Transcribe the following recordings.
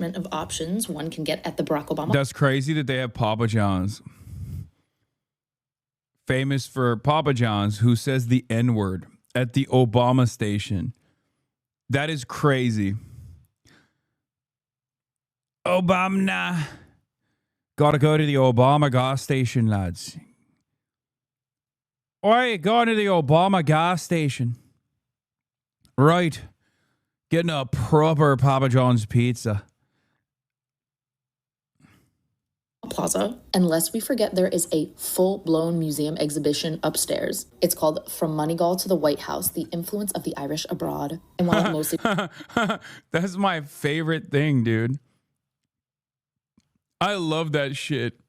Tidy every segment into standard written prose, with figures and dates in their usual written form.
assortment of options one can get at the Barack Obama. That's crazy that they have Papa John's. Famous for Papa John's, who says the N-word at the Obama station. That is crazy. Obama. Gotta go to the Obama gas station, lads. Oi, going to the Obama gas station. Right. Getting a proper Papa John's pizza. Plaza, and lest we forget, there is a full-blown museum exhibition upstairs. It's called From Moneygall to the White House, The Influence of the Irish Abroad. And while it mostly... That's my favorite thing, dude. I love that shit.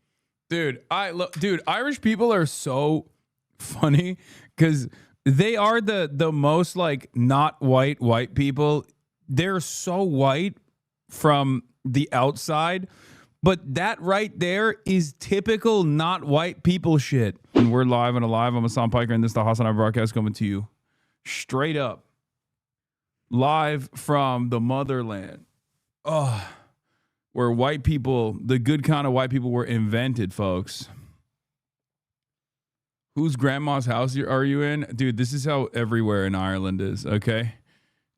Dude, Irish people are so funny because they are the most like not white people. They're so white from the outside. But that right there is typical not white people shit. And we're live and alive. I'm Hasan Piker, and this is the HasanAbi broadcast coming to you straight up live from the motherland. Oh, where white people, the good kind of white people, were invented, folks. Whose grandma's house are you in? Dude, this is how everywhere in Ireland is, okay?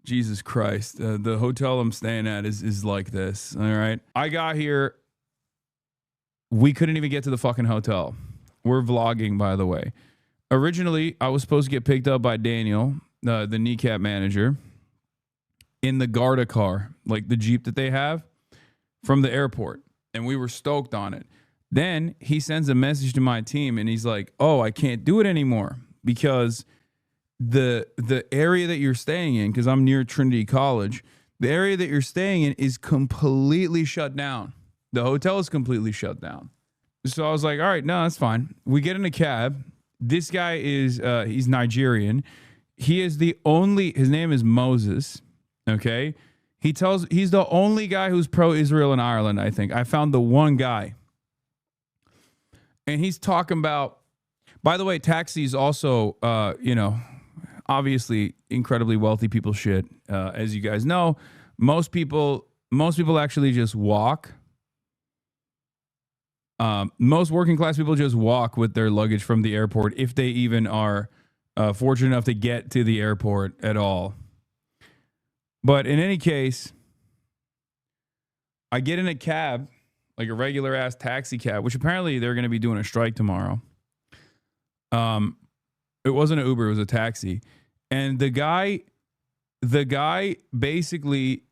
Jesus Christ. The hotel I'm staying at is like this, all right? I got here. We couldn't even get to the fucking hotel. We're vlogging, by the way. Originally, I was supposed to get picked up by Daniel, the kneecap manager, in the Garda car, like the Jeep that they have, from the airport. And we were stoked on it. Then he sends a message to my team and he's like, oh, I can't do it anymore because the area that you're staying in, because I'm near Trinity College, the area that you're staying in is completely shut down. The hotel is completely shut down. So I was like, all right, no, that's fine. We get in a cab. This guy is, he's Nigerian. He is his name is Moses. Okay. He's the only guy who's pro-Israel in Ireland, I think. I found the one guy. And he's talking about, by the way, taxis also, obviously incredibly wealthy people shit. As you guys know, most people actually just walk. Most working class people just walk with their luggage from the airport if they even are fortunate enough to get to the airport at all. But in any case, I get in a cab, like a regular ass taxi cab, which apparently they're going to be doing a strike tomorrow. It wasn't an Uber, it was a taxi. And the guy basically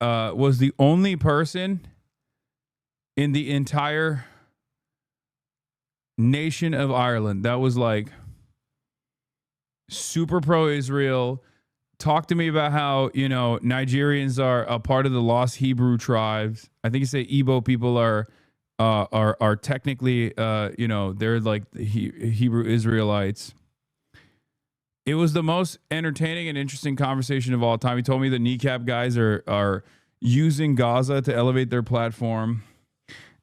was the only person in the entire nation of Ireland that was like super pro-Israel. Talk to me about how, Nigerians are a part of the lost Hebrew tribes. I think you say Igbo people are technically, they're like the Hebrew Israelites. It was the most entertaining and interesting conversation of all time. He told me the kneecap guys are using Gaza to elevate their platform,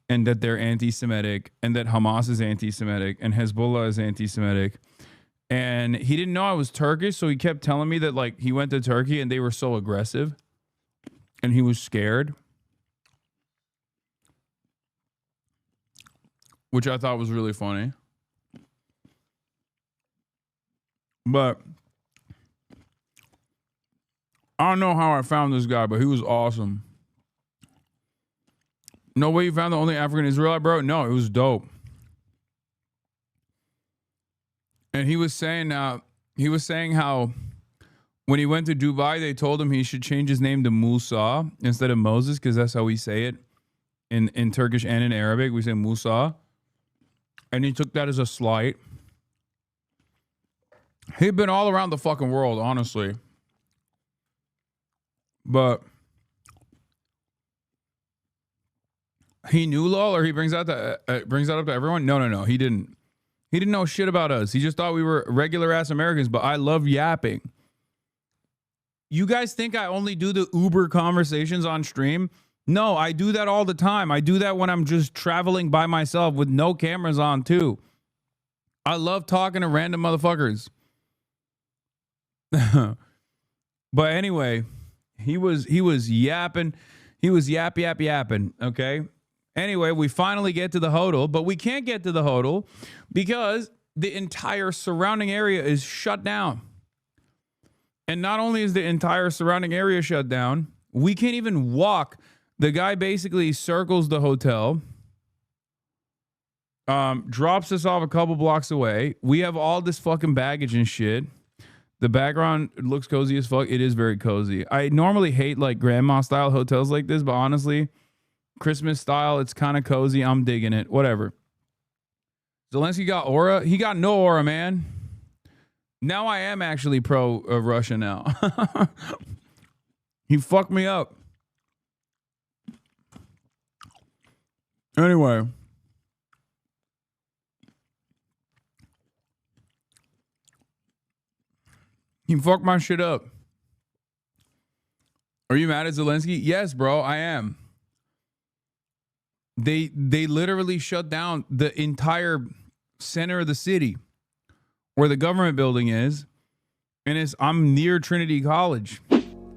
and that they're anti-Semitic, and that Hamas is anti-Semitic, and Hezbollah is anti-Semitic. And he didn't know I was Turkish, so he kept telling me that like he went to Turkey and they were so aggressive, and he was scared, which I thought was really funny. But I don't know how I found this guy, but he was awesome. No way you found the only African Israelite, bro? No, it was dope. And he was saying how when he went to Dubai, they told him he should change his name to Musa instead of Moses, because that's how we say it in Turkish and in Arabic. We say Musa. And he took that as a slight. He'd been all around the fucking world, honestly. But he knew lol, or he brings that up to everyone? No. He didn't. He didn't know shit about us. He just thought we were regular ass Americans, but I love yapping. You guys think I only do the Uber conversations on stream? No, I do that all the time. I do that when I'm just traveling by myself with no cameras on too. I love talking to random motherfuckers. But anyway, he was yapping. He was yapping. Okay. Anyway, we finally get to the hotel, but we can't get to the hotel because the entire surrounding area is shut down. And not only is the entire surrounding area shut down, we can't even walk. The guy basically circles the hotel, drops us off a couple blocks away. We have all this fucking baggage and shit. The background looks cozy as fuck. It is very cozy. I normally hate like grandma style hotels like this, but honestly, Christmas style, it's kind of cozy. I'm digging it. Whatever. Zelenskyy got aura. He got no aura, man. Now I am actually pro Russia now. He fucked me up. Anyway. He fucked my shit up. Are you mad at Zelenskyy? Yes, bro, I am. They literally shut down the entire center of the city where the government building is, and I'm near Trinity College.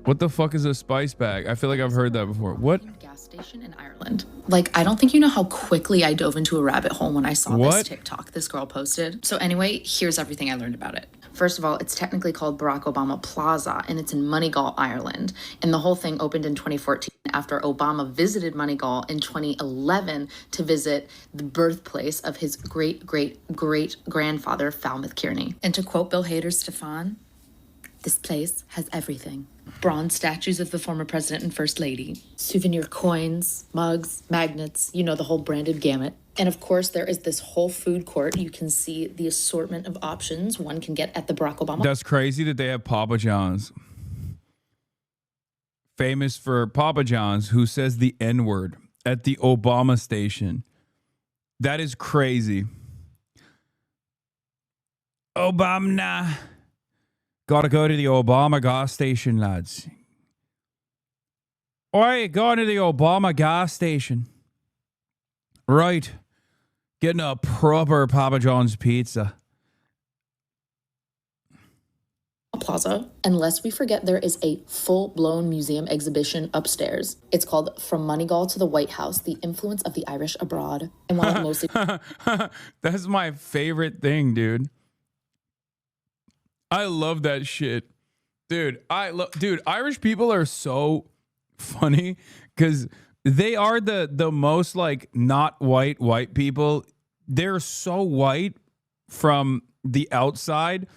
What the fuck is a spice bag? I feel like I've heard that before. What? Gas station in Ireland. Like, I don't think you know how quickly I dove into a rabbit hole when I saw this TikTok this girl posted. So anyway, here's everything I learned about it. First of all, it's technically called Barack Obama Plaza, and it's in Moneygall, Ireland. And the whole thing opened in 2014 after Obama visited Moneygall in 2011 to visit the birthplace of his great-great-great-grandfather, Falmouth Kearney. And to quote Bill Hader's Stefan, this place has everything. Bronze statues of the former president and first lady, souvenir coins, mugs, magnets, you know, the whole branded gamut. And of course, there is this whole food court. You can see the assortment of options one can get at the Barack Obama. That's crazy that they have Papa John's. Famous for Papa John's, who says the N-word at the Obama station. That is crazy. Obama. Gotta go to the Obama gas station, lads. Oi, going to the Obama gas station. Right. Getting a proper Papa John's pizza. Plaza, unless we forget there is a full-blown museum exhibition upstairs. It's called From Moneygall to the White House, The Influence of the Irish Abroad. And while it mostly... That's my favorite thing, dude. I love that shit. Dude, Irish people are so funny because they are the most like not white people. They're so white from the outside,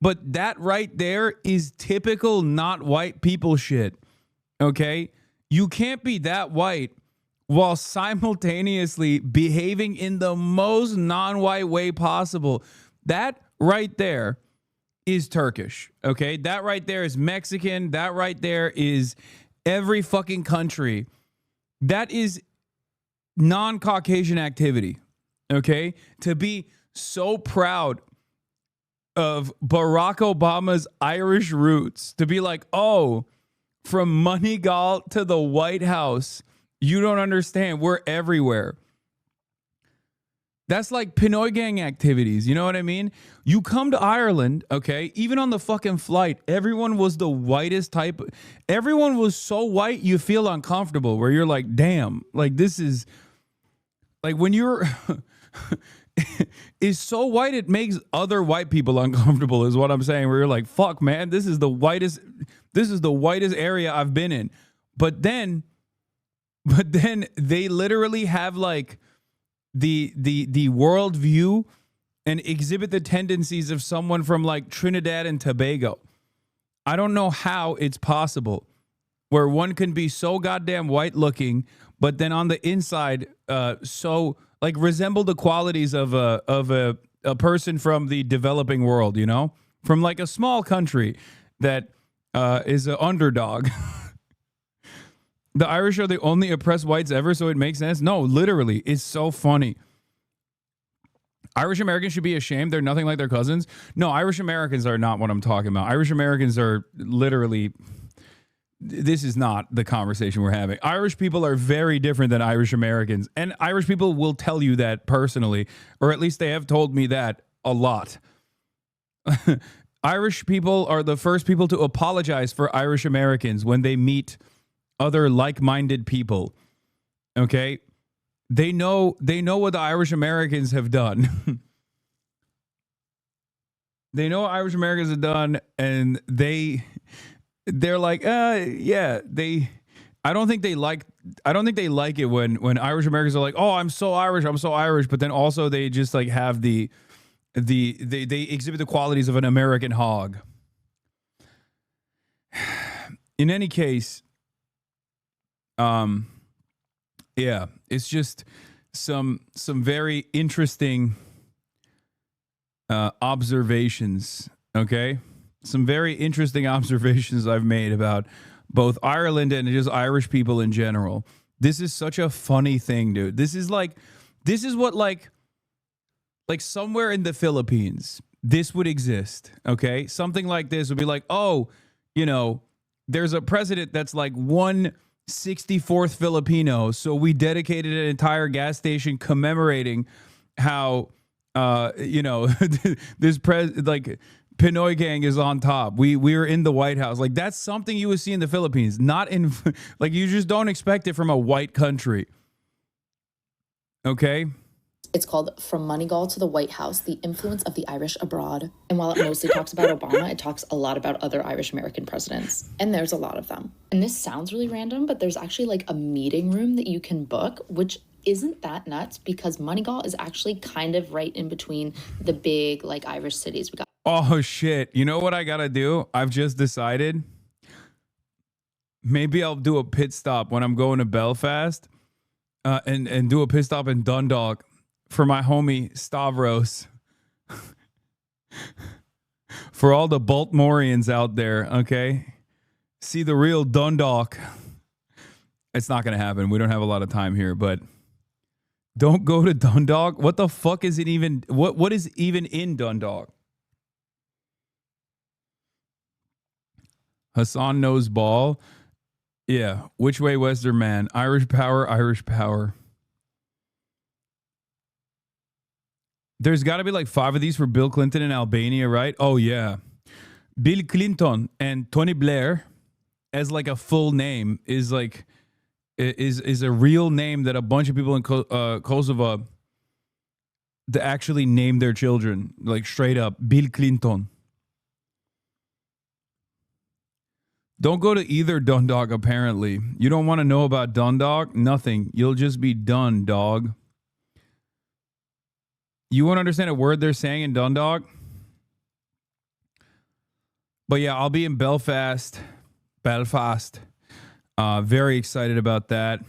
but that right there is typical not white people shit. Okay? You can't be that white while simultaneously behaving in the most non-white way possible. That right there is Turkish. Okay? That right there is Mexican. That right there is every fucking country. That is non-Caucasian activity. Okay? To be so proud of Barack Obama's Irish roots, to be like, oh, from Moneygall to the White House, you don't understand. We're everywhere. That's like Pinoy gang activities. You know what I mean? You come to Ireland, okay? Even on the fucking flight, everyone was the whitest type. Everyone was so white, you feel uncomfortable, where you're like, damn, like this is like when you're is so white, it makes other white people uncomfortable, is what I'm saying, where you're like, fuck, man, this is the whitest area I've been in. But then they literally have like the world view and exhibit the tendencies of someone from like Trinidad and Tobago. I don't know how it's possible where one can be so goddamn white looking, but then on the inside, so like resemble the qualities of a person from the developing world, you know, from like a small country that is an underdog. The Irish are the only oppressed whites ever, so it makes sense. No, literally, it's so funny. Irish Americans should be ashamed. They're nothing like their cousins. No, Irish Americans are not what I'm talking about. Irish Americans are literally, this is not the conversation we're having. Irish people are very different than Irish Americans. And Irish people will tell you that personally, or at least they have told me that a lot. Irish people are the first people to apologize for Irish Americans when they meet other like-minded people. Okay? They know what the Irish Americans have done. They know what Irish Americans have done, and they're like, yeah, I don't think they like it when Irish Americans are like, oh, I'm so Irish, but then also they just like have they exhibit the qualities of an American hog. In any case, yeah, it's just some very interesting observations, okay? Some very interesting observations I've made about both Ireland and just Irish people in general. This is such a funny thing, dude. This is what like somewhere in the Philippines, this would exist, okay? Something like this would be like, oh, you know, there's a president that's like 1/64th Filipino, so we dedicated an entire gas station commemorating how this like Pinoy gang is on top. We were in the White House. Like, that's something you would see in the Philippines, not in like, you just don't expect it from a white country. Okay? It's called From Moneygall to the White House, The Influence of the Irish Abroad. And while it mostly talks about Obama, it talks a lot about other Irish American presidents. And there's a lot of them. And this sounds really random, but there's actually like a meeting room that you can book, which isn't that nuts because Moneygall is actually kind of right in between the big like Irish cities. We got Oh shit. You know what I gotta do? I've just decided. Maybe I'll do a pit stop when I'm going to Belfast. And do a pit stop in Dundalk for my homie Stavros. For all the Baltimoreans out there, okay? See the real Dundalk. It's not going to happen. We don't have a lot of time here, but don't go to Dundalk. What the fuck is it even? What is even in Dundalk? Hasan knows ball. Yeah. Which way, Western man? Irish power, Irish power. There's got to be like 5 of these for Bill Clinton in Albania, right? Oh, yeah. Bill Clinton and Tony Blair as like a full name is like is a real name that a bunch of people in Kosovo to actually name their children, like straight up Bill Clinton. Don't go to either Dundalk, apparently. You don't want to know about Dundalk? Nothing. You'll just be done, dog. You won't understand a word they're saying in Dundalk? But yeah, I'll be in Belfast. Very excited about that.